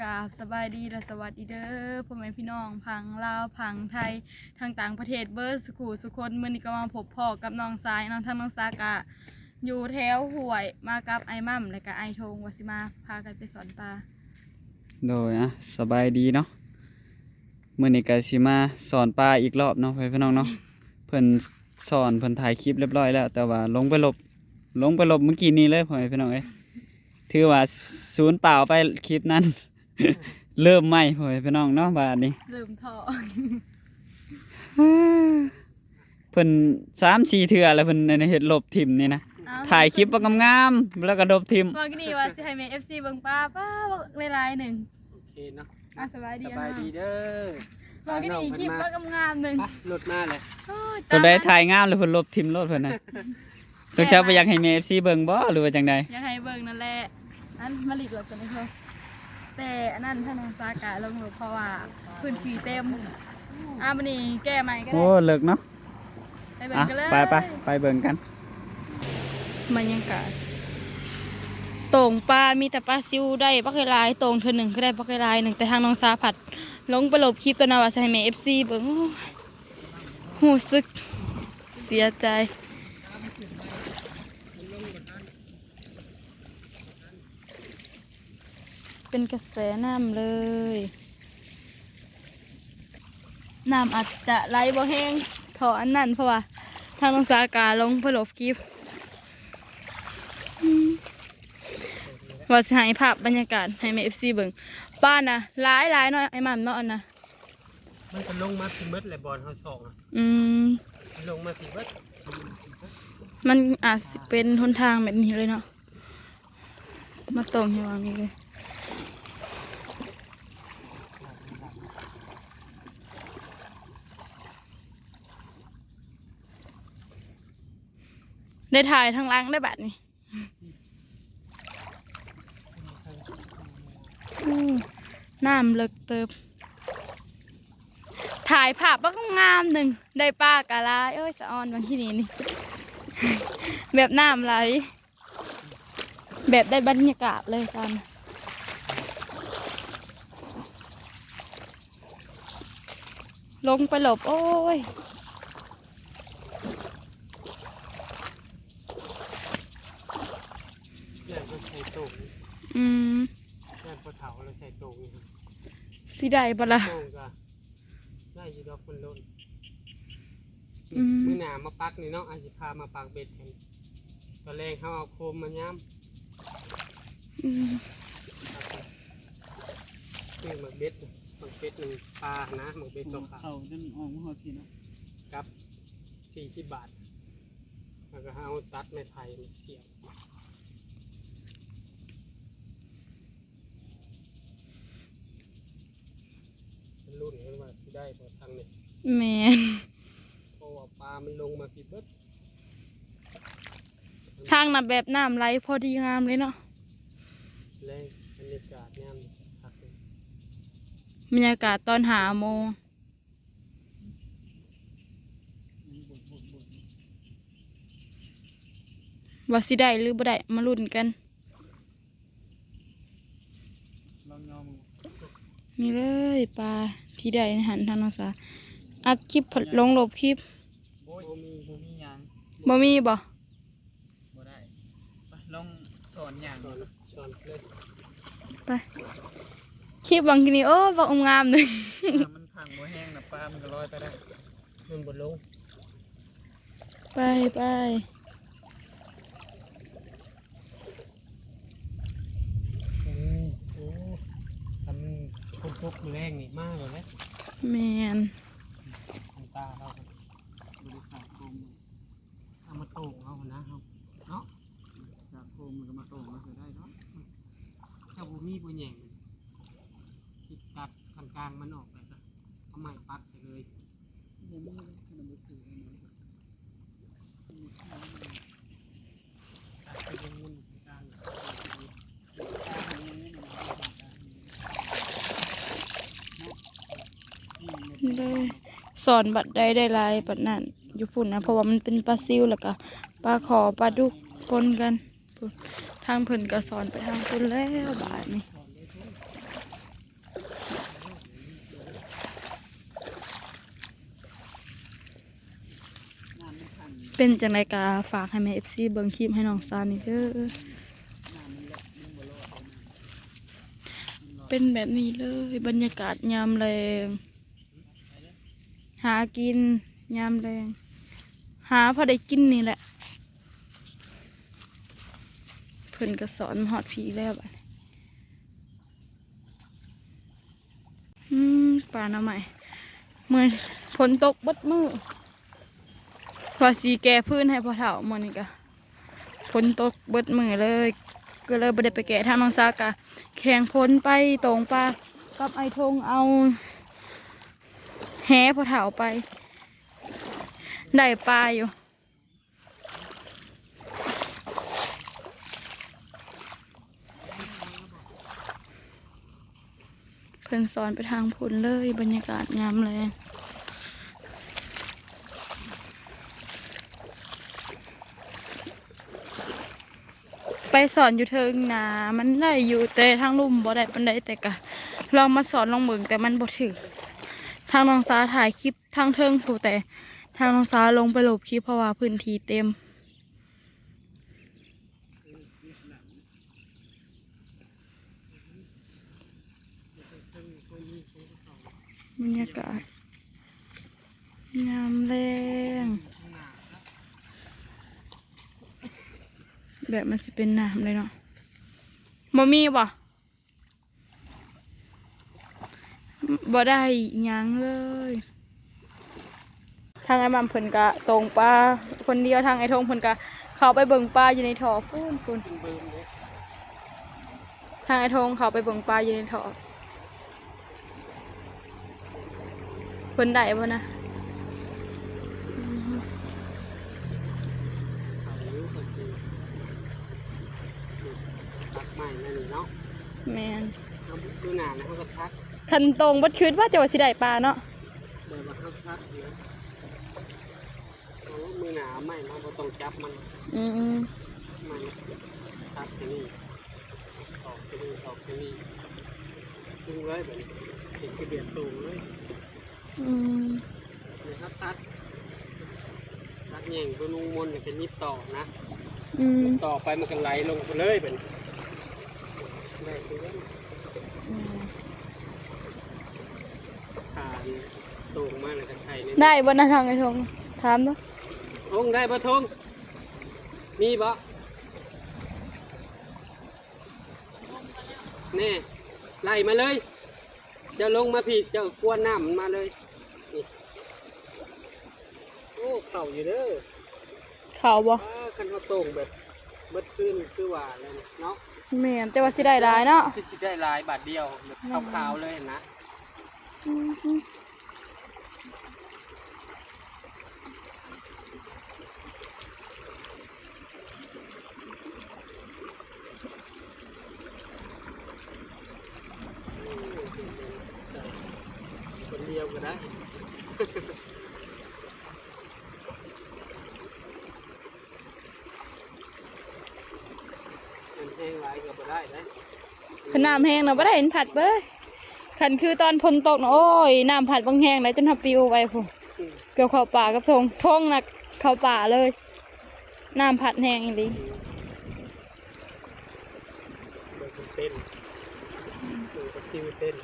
กราบสบายดีและสวัสดีเด้อพ่อแม่พี่น้องพังลาวพังไทยทางต่างประเทศเบิร์สุขุสุคนมื้อนี้ก็มาพบพ่อกับน้องสายน้องทั้งน้องสากะอยู่แถวห้วยมากับไอ้มั่มและก็ไอ้ทงวาสิมาพากันไปสอนปลาโดยสบายดีเนาะมื้อนี้ก็สิมาสอนปลาอีกรอบเนาะพี่น้องเนาะเพิ่นสอนเพิ่นถ่ายคลิปเรียบร้อยแล้วแต่ว่าลงไปหลบเมื่อกี้นี้เลยพี่น้องเอ้ยถือว่าศูนย์เปล่าไปคลิปนั้น เริ่มใหม่พี่น้องเนาะบาดนี้เริ่มท่อ เพิ่น3-4 เทื่อแล้วเพิ่นเฮ็ดลบทิ่มนี่นะถ่ายคลิปว่างามๆแล้วก็ลบทิ่มว่ากี่นี่ว่าสิให้แม่ FC เบิ่งปลาหลายๆหนึ่งโอเคเนาะสบายดีสบายดีเด้อว่ากี่นี่คลิปว่างามๆหนึ่งหลุดมาเลยตัวใดถ่ายงามแล้วเพิ่นลบทิ่มโลดเพิ่นน่ะสงสัยบ่อยากให้แม่ FC เบิ่งบ่หรือว่าจังได๋อยากให้เบิ่งนั่นแหละอันมาหลีกรถกันเลยแต่อันนั้นถ้าน้องสากะลงเพราะว่าพื้นที่เต็มมื้อนี้แก้ใหม่ก็ได้โอ้เลิกเนาะไปเบิ่งกันเลยไปเบิ่งกันบรรยากาศตรงปลามีแต่ปลาซิวได้ปลาเคยลายตรงเธอหนึ่งก็ได้ปลาเคยลายหนึ่งแต่ทางน้องสาผัดลงไปลบคลิปตัวนาว่าใส่แม่ FC เบิ่งหูสึกเสียใจเป็นกระแสน้ำเลยน้ำอาจจะไหลบ่แห้งถออันนั้นเพราะว่าทางน้องสากาลงไปลบคลิปว่าจะให้ภาพบรรยากาศให้แม่ FC เบิ่งบ้านนะหลายน้อยไอ้หม่ำเนาะอันนะมันจะลงมาสิเบิดแหละบอลเขาสองลงมาสิเบิดมันอาจเป็นหนทางแบบนี้เลยเนาะมาตรงอย่างนี้เลยได้ถ่ายทางล่างได้บัดนี้น้ำเลิกเติบถ่ายภาพบ้างงามหนึ่งได้ปลากะลาเอ้ยสะออนบางที่นี่นี่ แบบน้ำไหลแบบได้บรรยากาศเลยกันลงไปหลบโอ้ยเนี่ยเราใส่โต่งเนี่ยพอเถาเราใส่โต่งสิได้ปะล่ะโต่งก็ได้ยีดอกมันล้นมื้อหน้ามาปักนี่เนาะอาจจะพามาปักเบ็ดกันตอนแรกเขาเอาโคมมาย้ำนี่หมักเบ็ดหนึ่งปลานะหมักเบ็ดตกเขาจนออกมาพี่เนาะกับ40 บาทแล้วก็เอาตัดไม้ไผ่มาเกี่ยวรุ่นกันว่าที่ได้พอทางนี้แมนเพราะว่าปลามันลงมาสิเบิดทางน่ะแบบน้ำไหลพอดีงามเลยเนาะแรงบรรยากาศงามคักเลยบรรยากาศตอน5 โมงว่าสิได้หรือบ่ได้มาลุ้นกันนี่เลยปลาที่ได้หันทางน้องสาอัดคลิปลงลบคลิปบ่มีบ่ได้ไปลองสอนอย่างสอนเลย ไปคลิปบางทีนี่โอ้บางงามหนึ่งมันขังบ่แห้งนะปลามันก็ลอยไปได้มันบดลงไปทำทุกแรงนี่มากเลยแมนตาเราบริษัทโกงเอามาโต่งเอานะเนาะจากโกงมันก็มาโต่งมาเสียได้เนาะถ้าบุมีบุญแย่งติดตัดกลางมันออกไปซะเอาไม้ปักใส่เลยเลยสอนบัดได้ลายบัดนั่นอยู่พุ่นนะเพราะว่ามันเป็นปลาซิวแล้วก็ปลาขอปลาดุกปนกันทางเพิ่นก็สอนไปทางพุ่นแล้วบาดนี้ เป็นจังไดกาฝากให้แม่ FC เบิ่งคลิปให้น้องซานี่เด้อเป็นแบบนี้เลยบรรยากาศยามแรงหากินยามแรงหาพอได้กินนี่แหละเพิ่นก็สอนฮอดผีแล้วบัดป่าหน่อไม้มื้อฝนตกเบิดมื้อพอสีแก่พื้นให้พ่อเฒ่ามื้อนี้ก็ฝนตกเบิดมื้อเลยก็เลยบ่ได้ไปแก่ทางน้องซากะแข่งพ้นไปตรงปลากับไอ้ทงเอาแหพ่อเฒ่าไปได้ปลาอยู่เพิ่นสอนไปทางพุ่นเลยบรรยากาศยามแลงไปสอนอยู่เทิงนามันได้อยู่แต่ทางลุ่มบ่ได้ปานใดแต่กะลองมาสอนลองเบิ่งแต่มันบ่ถึกทางน้องสาถ่ายคลิปทางเทิงผู้แต่ทางน้องสาลงไปลบคลิปเพราะว่าพื้นที่เต็มบรรยากาศยามแรงแบบมันจะเป็นน้ำเลยเนาะบ่มีบ่ได้หยังเลยทางไอ้มัมเพิ่นกะตรงปลาคนเดียวทางไอ้ทงเพิ่นกะเขาไปเบิ่งปลาอยู่ในท่อพูนทางไอ้ทงเขาไปเบิ่งปลาอยู่ในท่อเพิ่นได้บ่นะตักใหม่นั่นเนาะ แม่น เอาดูหนานะเขาก็ชัก คันตรงบัดคืนว่าจะว่าสิได้ปลาเนาะ เดินมาเขาชักเนี่ยเอามือหนาไม่เราบ่ต้องจับมัน อืม มันชักที่นี่ออกที่นี่ออกที่นี่ดูไว้แบบเห็นกระเบียดตูงเลย อืม นะครับชักแย่งตัวนุ่งมนเนี่ยเป็นนิดต่อนะ อืม ต่อไปมันก็ไหลลงไปเลยเป็นได้ตัวนี้ผ่านตูงมากเลยก็ใช่เนี่ย ได้บ่นะทางไอ้ทงถามเนาะ ทงได้ปะทงมีปะแน่ไล่มาเลยเจะลงมาผิดเจะกวนน้ำมันมาเลยนี่โอ้เข่าอยู่เด้อ เขาบ่ คันเขาตรงแบบเบิดขึ้นคือว่าเลยเนาะ แม่นแต่ว่าสิได้หลายเนาะ ที่ได้ลายบาทเดียวแบบขาวๆเลยนะ อืม คนเดียวก็ได้ มันแห้งหลายก็บ่ได้นะ คือน้ำแห้งเนาะบ่ได้เห็นผัดบ่ได้คันคือตอนฝนตกเนาะโอ้ยน้ำผัดบางแห้งเลยจนทับปิวไปพุ่นเกี่ยวเข้าป่ากับทงน่ะเข้าป่าเลยน้ำผัดแห้งอีหลี เดินเต้นเดินก็ซิวเต้น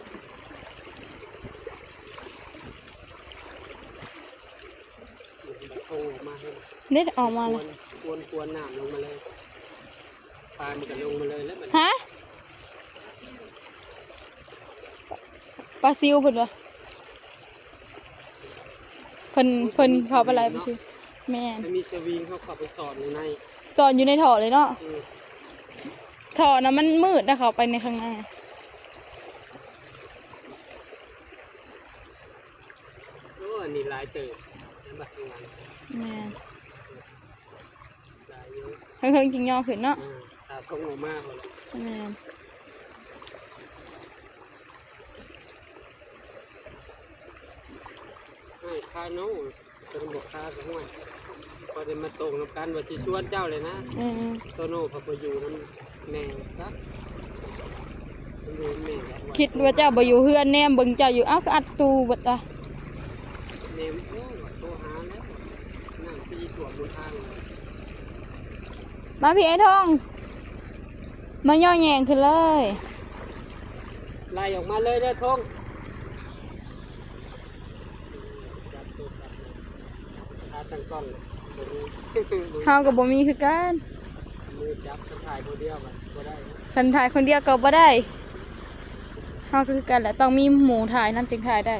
โอ้มาให้ เด็ดออกมา ค เล วย รกวนน้ำลงมาเลยปลามันก็ลงมาเลยแล้วมัน ฮะปลาซิวเพิ่นวะเพิ่นเขาไปอะไรไปซิแม่น มันมีสวิงเขาเข้าไปสอดอยู่ใน สอนอยู่ในท่อเลยเนาะ อืม ท่อนะมันมืดนะเขาไปในข้างหน้า โอ้อันนี้ลายเติบนะบัดนี้ แม่น ลายเยอะ เพิ่งจริงย่อขึ้นเนาะ ตาทงออกมาหมดเลย แม่น ให้ค่าโน้เป็นบอกค่ากับห้วยพอได้มาตรงน้ำกันว่าสิชวนเจ้าเลยนะ อืม โตโน่พอไปอยู่นั้นแม่ครับมันอยู่แม่แบบ คิดว่าเจ้าบ่อยู่เฮือนแนมเบิ่งเจ้าอยู่อ้าวก็อัดตูเบิดอ่ะ แม่โอ้โทรหาแล้วนั่งตีโทร วบนทางเลย มาพี่ไอ้ทองมาย่อแยงขึ้นเลย ไล่ออกมาเลยเด้อทงจับตัวจับเลยตั้งกล้องเลยบ่มี เฮากับบ่มีคือกัน มือจับสะพายโมเดียวมันบ่ได้นะ คันถ่ายคนเดียวก็บ่ได้เฮาก็คือกันแหละต้องมีหมูถ่ายน้ำจึงถ่ายได้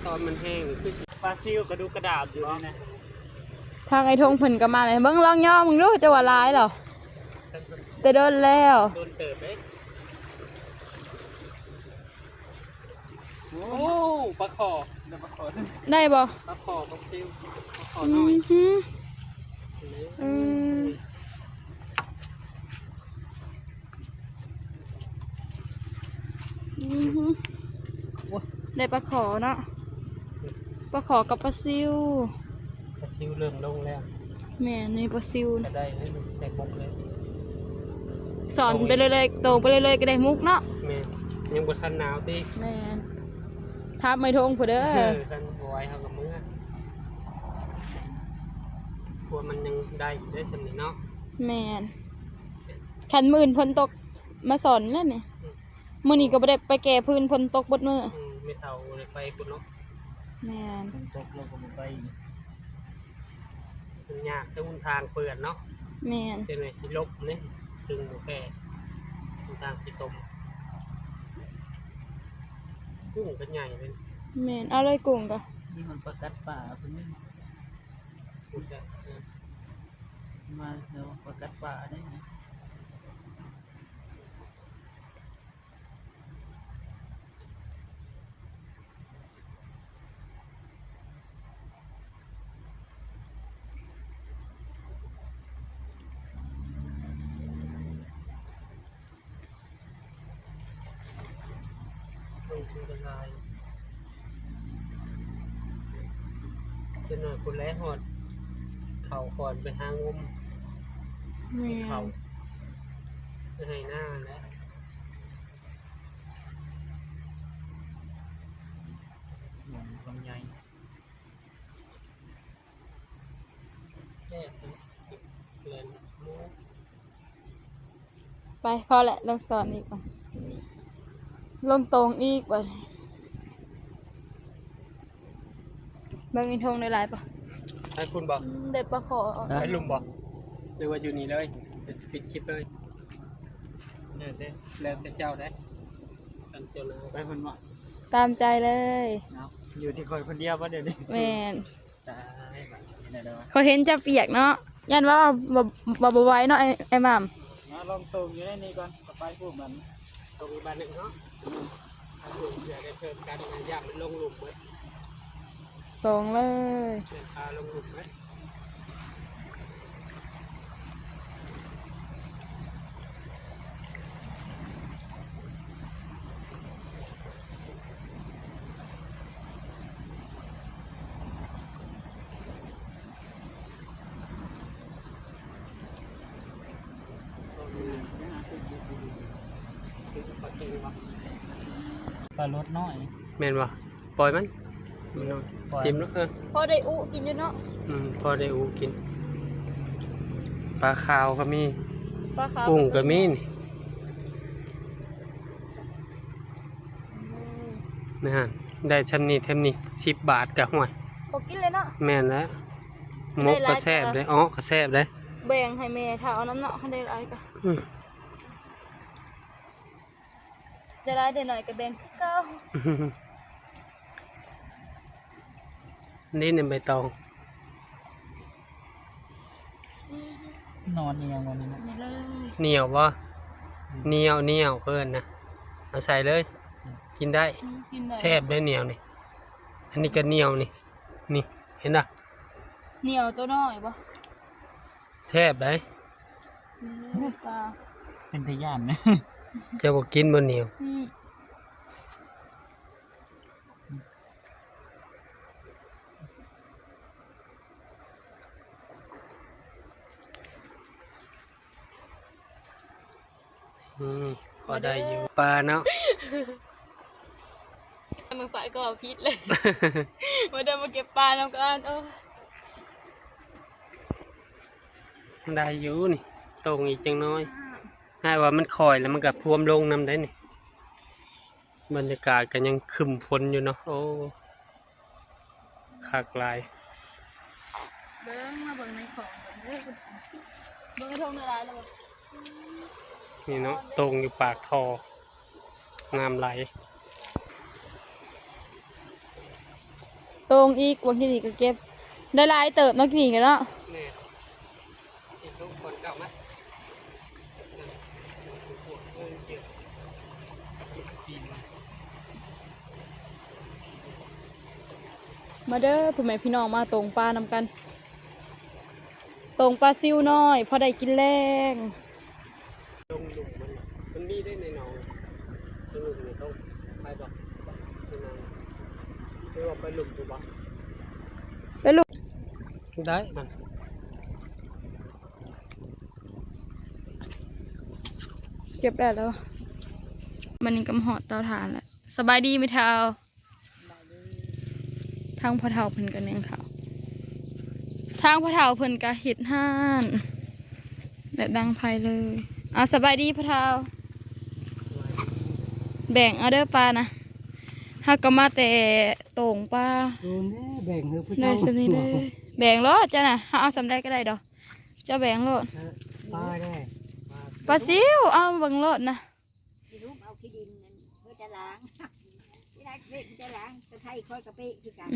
ตอนมันแห้งคือปลาซิวกระดูกกระดาบอยู่นี่นะ ทางไอ้ทงเพิ่นก็มาเลยเบิ่งลองย่อมึงดูจะว่าร้ายเหรอแต่โดนแล้ว โดนเติบเลยโอ้ปลาขอเดี๋ยวปลาขอ ได้บ่ ปลาขอปลาซิวปลาขอ อื หน่อย มฮึอืมอืมฮึได้ปลาขอเนาะปลาขอกับปลาซิว ปลาซิวเริ่มลงแล้ว แม่นี่ปลาซิว ก็ได้เลยแต่บกเลย สอนไปเรื่อยๆโตไปเรื่อยๆก็ได้มุกเนาะ แม่ยังบนทันหนาวตี แม่นทับไม่ทงผู้เด้อ ทันบอยเขากับมือพวมันยังได้อยู่ได้สำนีเนาะ แม่นขันมื่นฝนตกมาสอนแล้วนี่มื้อนี้ก็บ่ได้ไปแก่พื้นฝนตกเบดมื้อ ไม่เท่าเลยไปคุณเนาะ แม่น ตกลงกับไปมันยากต้องทางเปิดเนาะ แม่น เป็นไงสิลบนี่ดึงบุแก่ทางสิตมกุ้งเป็นใหญ่เลย แม่นเอาเลยกุ้งก็ นี่มันประกัดป่าเป็นนี่กุ้งจะมาเดี๋ยวประกัดป่าได้ไหมลงทุนละลายจะหน่อยคนแรกหอดเข่าก่อนไปหางม แม่ เข่าน จะให้หน้าแล้วหมุนความใหญ่แค่เล่นมู ไปพอแล้วลงสอนอีกก่อนลงตรงอีกบ่เบิ่งอีทงได้หลายปะ ให้คุณบอก ได้ปลาขอ ให้ลุงบอกหรือว่าอยู่นี่เลยเป็นปิดคลิปเลยเนี่ยเด้แล้วแต่เจ้าได้กันเจ้าเลยไปคนว่า ตามใจเลย เนาะอยู่ที่คนคนเดียวว่าเดี๋ยวนี้ แม่น ตายแบบนี้เด้อ เขาเห็นจะเปียกเนาะยันว่าบ่ไหว้เนาะไอ้หม่ำ มาลองตูมอยู่ในนี้ก่อนไปพูดมันตรงบ้านหนึ่งเนาะถ้าคุณอยากได้เพิ่มการยากมันลงหลุมไหม ตรงเลย เดินพาลงหลุมไหมปลารสน้อยแม่นวะปล่อยมันจิ้มเนาะพอได้อุกินอยู่เนาะ พอได้อูกินปลาขาวก็มี ปลาขาว กุ้งก็มีนี่นะฮะได้ชั้นนี้เท่านี้10 บาทกับห่วย บ่กินเลยเนาะ แม่นแล้วมก ได้หลาย ก็แซ่บเลยอ๋อก็แซ่บเลย แบ่งให้แม่ถ้าเอาน้ำเนาะให้ได้หลายก็ อืม ได้หลายได้หน่อยก็แบ่งคือเก่า นี่เนี่ยใบตอง นอนยังวันนี้ นี่เลย เหนียววะเหนียวเพิ่นนะเอาใส่เลย กินได้ กินได้ แซ่บได้เหนียวนี่อันนี้ก็เหนียวนี่นี่เห็นปะ เหนียวตัวน้อยบ่ แซ่บได้ นี่ปลา เป็นทะยานนะ จะบอกกินบนเหนียว อืม ก็ได้อยู่ปลาเนาะ มึงสายก็เอาพิษเลย มาเดินมาเก็บปลาแล้วกัน มันได้อยู่นี่ตรงอีกจังน้อยให้ว่ามันคอยแล้วมันก็พวมลงน้ำได้นี่บรรยากาศก็ยังครึมฝนอยู่เนาะโอ้คักหลาย เบิ้งมาเบิ้งในของเบิ้งเบิ้งกระทงในร้านแล้ว นี่เนาะตรงอยู่ปากทอน้ำไหล ตรงอีกวันที่นี่ก็เก็บได้หลายเติบเนาะกินอีกแล้ว นี่อีกทุกคนเก่าไหม มาเด้อพ่อแม่พี่น้องมาตรงปลานำกันตรงปลาซิวน้อยพอได้กินแรง ลงหลุมมันมีได้ในหนองในหลุมนี่ต้องไปบอกในหนองไม่ว่าไปหลุมดูบอก ไปลูก ได้มัน เก็บได้แล้วมันนี่กำหอดเตาถ่านแหละสบายดีไหมเท้าทางพ่อเท้าเพิ่นกันเองค่ะทางพ่อเท้าเพิ่นก็เฮ็ดห้านแบบดังไพเลยสบายดีพ่อเท้าแบ่งเอาเด้อปลานะฮักก็มาแต่โต่งปลา โดนแบ่งเฮือผู้ ได้ เจ้า สำนี้เลยแบ่งรถจ้ะนะเอาสำได้ก็ได้ดอกเจ้าแบ่งรถ ปลาได้ ปลาซิวเอาเบิ่งรถนะ ที่รูปเอาขี้ดินนั่นเพื่อจะล้างที่ได้เพื่อจะล้างจะไทยค่อยกระเปะคือกัน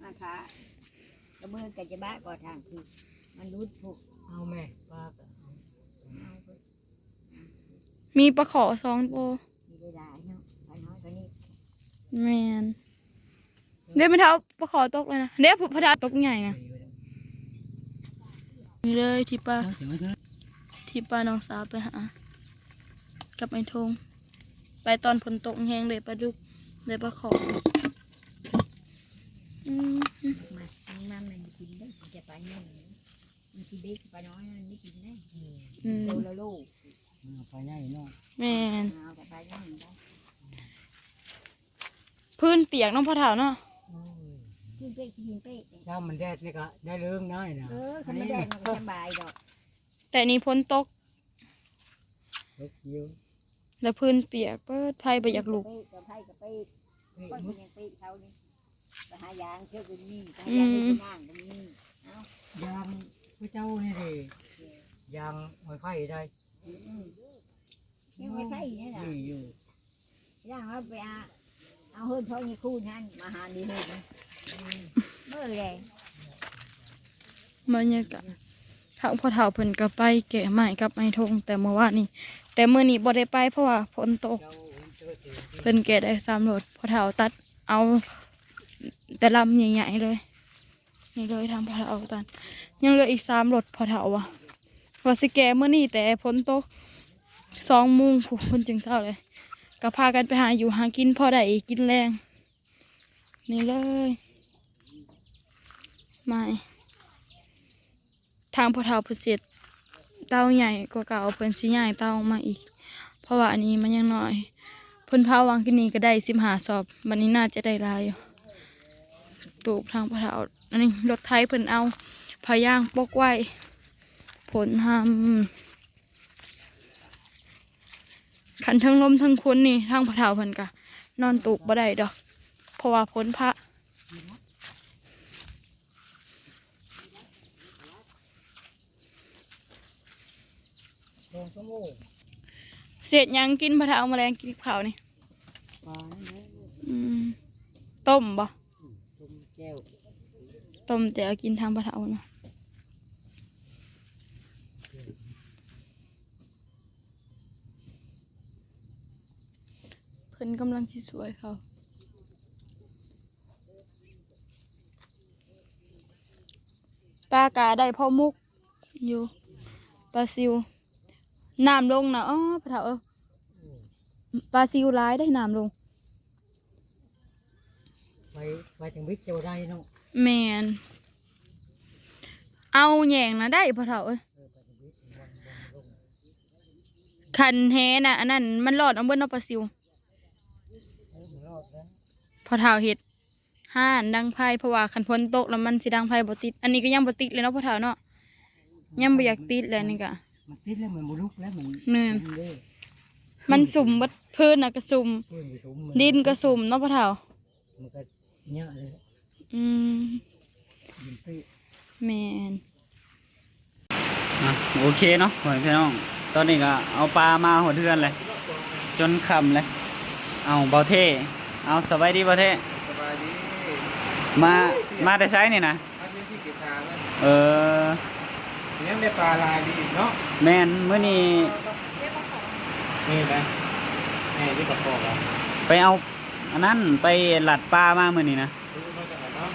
นะคะกระเบื้องกับจะบ้าก่อทางคือมันรูดผูก เอาแม่ปลา เอาไป มีปลาขอสองตัว มีได้หลายเนาะไปน้อยกว่านี้ แมนเดี๋ยวไม่เท้าปลาขอตกเลยนะเดี๋ยวพระดาตกใหญ่นะนี่เลยที่ป้าน้องสาวไปหากับไอ้ทงไปตอนฝนตกแห้งเลยปลาดุกเลยปลาขอ มันกินได้จะไปเนี่ยมันกินเด็กไปน้อยมันไม่กินได้โลละโล ไปง่ายเนาะ แมน เอาแต่ไปเนี่ยได้ พื้นเปียกน้องพ่อเท้าเนาะ กินเป๊ะกินเป๊ะ ถ้ามันแดดนี่ก็ได้เรื่องได้นะ คนไม่ได้มันก็สบายดอก แต่นี่ฝนตก ลูกยิ้ว แล้วพื้นเปียกเปิดไผ่ไปอยากลุก กับไพ่กับเป๊ะก็ยังเป๊ะเขานี่ไปหายางเชื่อเป็นนี่ไปหายางเป็นนั่งเป็นนี่เอา ยางผู้เจ้านี่ดิยางไม้ไผ่ได้ ยังไม่ใช่เนี่ยนะ อยู่ ย่างเอาไปเอาเฮิร์นเพราะมีคู่นั่นมาหาดีเลยเมื่อไร บรรยากาศทางพ่อเฒ่าเพิ่นก็ไปแกะไม้กับไม้ทงแต่เมื่อวานนี้แต่มื้อนี้บ่ได้ไปเพราะว่าฝนตก เจ้าเจอตี เพิ่นแกะได้3โหลดพ่อเฒ่าตัดเอาแต่ลำใหญ่ๆเลยนี่เลยทางพ่อเฒ่าตัดยังเหลืออีก3โหลดพ่อเฒ่าว่ะว่าสิแกะมื้อนี้แต่ฝนตก2 โมงผู้เพิ่นจึงเช้าเลยก็พากันไปหาอยู่หากินพอได้กินแรงนี่เลยไม่ทางพ่อเฒ่าเพิ่นเสร็จเตาใหญ่กว่าเก่าเพิ่นสิใหญ่เตาออกมาอีกเพราะว่าอันนี้มันยังน้อยเพิ่นเผาวางกินนี้ก็ได้15 สอบบัดนี้น่าจะได้หลายอยู่ตูบทางพ่อเฒ่าอันนี้รถไถเพิ่นเอาพายางปกไว้ผลทำขันทั้งลมทั้งคนนี่ทางพ่อเฒ่าเพิ่นก็นอนตูบบ่ได้ดอกเพราะว่าพ้นพระ 2 ชั่วโมง เสียดหยังกินพ่อเฒ่าเอาแมลงกินข้าวนี่ ปลาเนี่ย ต้มบ่ ต้มแก้ว ต้มแต่เอากินทางพ่อเฒ่าเนาะเพิ่นกำลังสิสวยเขาปลากาได้พ่อมุกอยู่ปลาซิวน้ำลงนะอ๋อพ่อเฒ่าปลาซิวร้ายได้น้ำลง ไปถึงวิกเจ้าได้เนาะ แมนเอาแหย่งนะได้พ่อเฒ่าเอ้ยคันแฮน่ะอันนั้นมันหลอดเอาเบิ้ลเอาปลาซิว รอดแล้ว พ่อเฒ่าเห็ดห้านดังไพ่เพราะว่าคันพ้นตกแล้วมันสิดังไพ่บ่ติดอันนี้ก็ยังบ่ติดเลยเนาะพ่อเฒ่าเนาะ ยังบ่อยากติดแล้วนี่ก็ มันติดแล้วมันบุรุกแล้วมัน แม่น เด้ มันสุ่มบัดพื้นน่ะก็สุ่ม เพิ่นไปชมมั ดินก็สุ่มเนาะพ่อเฒ่า มันก็เยอะเลย อืม ดินเปี้ย แม่น อ่ะโอเคเนาะพ่อแม่พี่น้องตอนนี้ก็เอาปลามาหัวเทือนเลยจนค่ำเลยเอาเบาเท่เอาสบายดีเบาเท่ สบายดี มาแต่ใช้นี่นะ อาชีพที่เก็บชาแล้ว เออ เลี้ยงได้ปลาลายดีเนาะ แม่นมื้อนี้ นี่นะนี่ที่ประกอบอ่ะ ไปเอาอันนั้นไปหลัดปลามามื้อนี้นะ ดูมาจากไหนเนาะ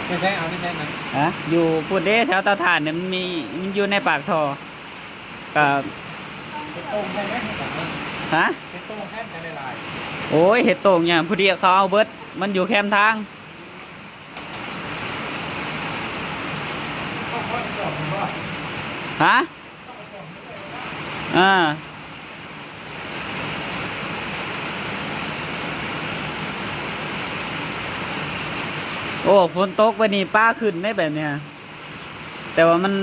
ไม่ใช่เอาไม่ใช่นะ ฮะอยู่พูดเด้แถวเตาถ่านเนี่ยมันอยู่ในปากท่อกับ เป็นโต้งใช่ไหมครับ ฮะ เป็นโต้งแค่ไหนในลาย โอ้ยเห็ดโต่งอย่างผู้เดียวเขาเอาเบิดมันอยู่แคมทาง ก็ค่อยจอดผมว่า ฮะอ่าโอ้ฝนตกวันนี้ป้าขึ้นได้แบบเนี้ยแต่ว่ามัน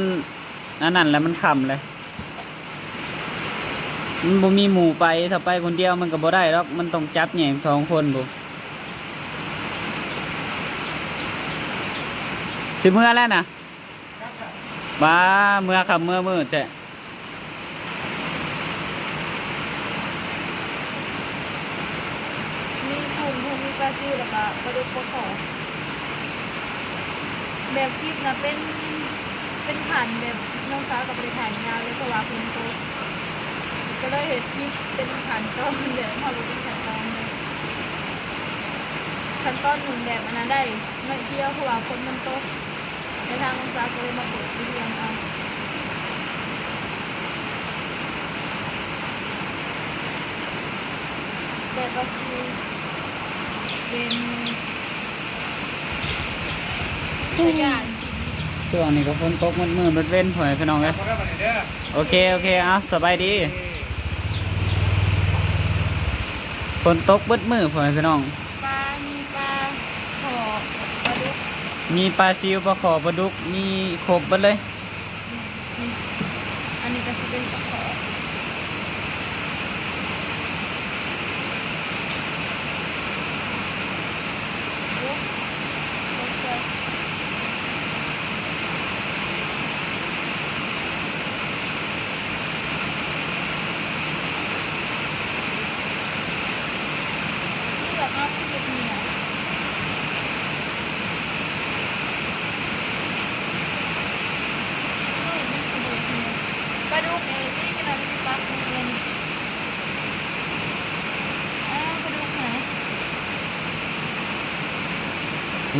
อันนั้นแหละมันค่ำเลยมันบ่มีหมู่ไปถ้าไปคนเดียวมันก็บ่ได้หรอกมันต้องจับแหย่ง2 คนบุสิเมื่อแล้วนะบ้าเมื่อขับเมื่อมืดแต่ มีกุ้งมีปลาซิวแล้วก็ปลาดุกปลาขอแบบคลิปนะเป็นขันแบบน้องสาวกับไปถ่ายงานเลยเพราะว่าคุณโตก็เลยเห็นคลิปเป็นขันต้นแบบพอรู้เป็นขันต้นเลยขันต้นหนึ่งแบบอันนั้นได้ไม่เที่ยวเพราะว่าคนมันโตในทางน้องสาวก็เลยมาเปิดวิดีโอเอาแต่ก็คือเป็นตัวอย่าง ช่วงนี้ก็ฝนตกมืดๆเว้นๆหอยพี่น้องเลย คนละประเดี๋ยว โอเคเอาสบายดีฝนตกมืดมืดหอยพี่น้อง ปลา มีปลาขอปลาดุก มีปลาซิวปลาขอปลาดุกมีครบหมดเลย อันนี้ก็จะเป็นปลาขอโอ้โหที่แบบเอาที่เป็นเหนียวปลาดุกเองที่กระดาษที่ปักเงินปลาดุกไหน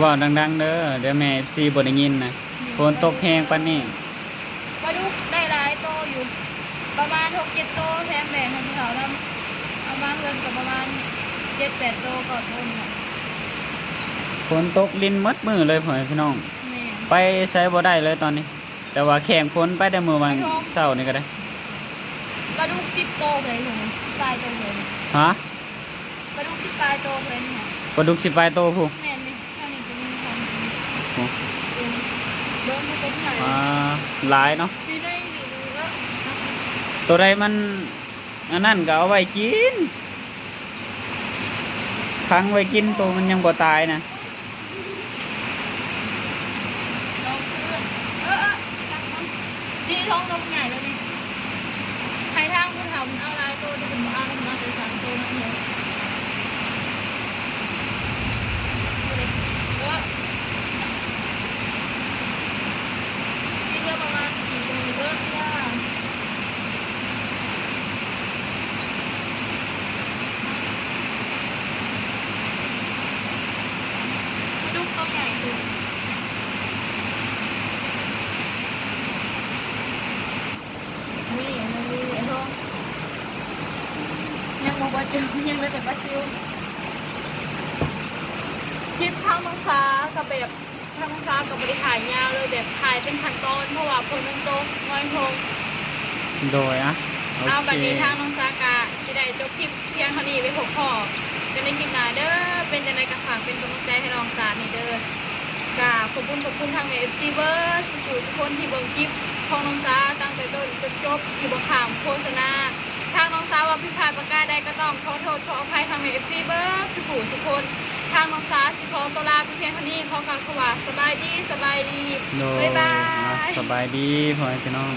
ว่าวดังๆเด้อเดี๋ยวแม่ FC บ่ได้ยินนะฝนตกแห้งปานนี้ ปลาดุกได้หลายโตอยู่ ประมาณ6-7 โตแถมแบ่งให้พี่เขาทำเอามาเงินกับประมาณ7-8 โตก่อนต้นน่ะ ฝนตกลิ้นหมดมือเลยหอยพี่น้อง แม่ ไปใช้บ่ได้เลยตอนนี้ แต่ว่าแข่งฝนไปได้มื้อวันเช้านี่ก็ได้ ปลาดุก10 โตเลยหนูปลายโตเลย ฮะ ปลาดุก10 ปลายโตเลยเนี่ย ปลาดุกสิปลายโตผู้ แม่นี่ถ้านี่จะมีความ โอ้ เดินมาเป็นไหน หลายเนาะ ที่ได้ดีก็ ตัวใดมันอันนั้นก็เอาไว้กินค้างไว้กินตัวมันยังบ่ตายนะ ลองซื้อตักมันที่ท้องนมใหญ่เลยนี่ใครทางผู้ทำเอาลายโตที่ผมเอามาเป็น3 โตนั่นเลยที่เลือกประมาณ4 โตเยอะยากลูกตัวใหญ่สุดนี่มันมีไอ้ท้องยังโมบะจืดยังเหลือแต่ปลาซิวคลิปทางมังสากับแบบทางมังสากับบริขายยาวเลยแบบถ่ายเป็นขั้นตอนเพราะว่าคนมันโตน้อยโทง โดยอะโอ เอาบัด เค นี้ทางน้องซากะที่ได้จบคลิปเพียงเท่านี้ไปพบพ่อกันในคลิปหน้าเด้อเป็นจังไดกระฝากเป็นกำลังใจให้น้องสานี่เด้อกะขอบคุณทางเอฟซีเบอร์สุดทุกคนที่เบิ่งคลิป ของน้องสาวตั้งแต่ต้นจนจบที่บ่ข่าวโฆษณาทางน้องสาวว่าผิดพลาดประการใดก็ต้องขอโทษขออภัยทางFCเบิร์ดทุกคนทางน้องสาวสิขอตัวลาไปเพียงเท่านี้ขอกล่าวคำว่าสบายดี โดย บ๊ายบาย สบายดีพ่อแม่พี่น้อง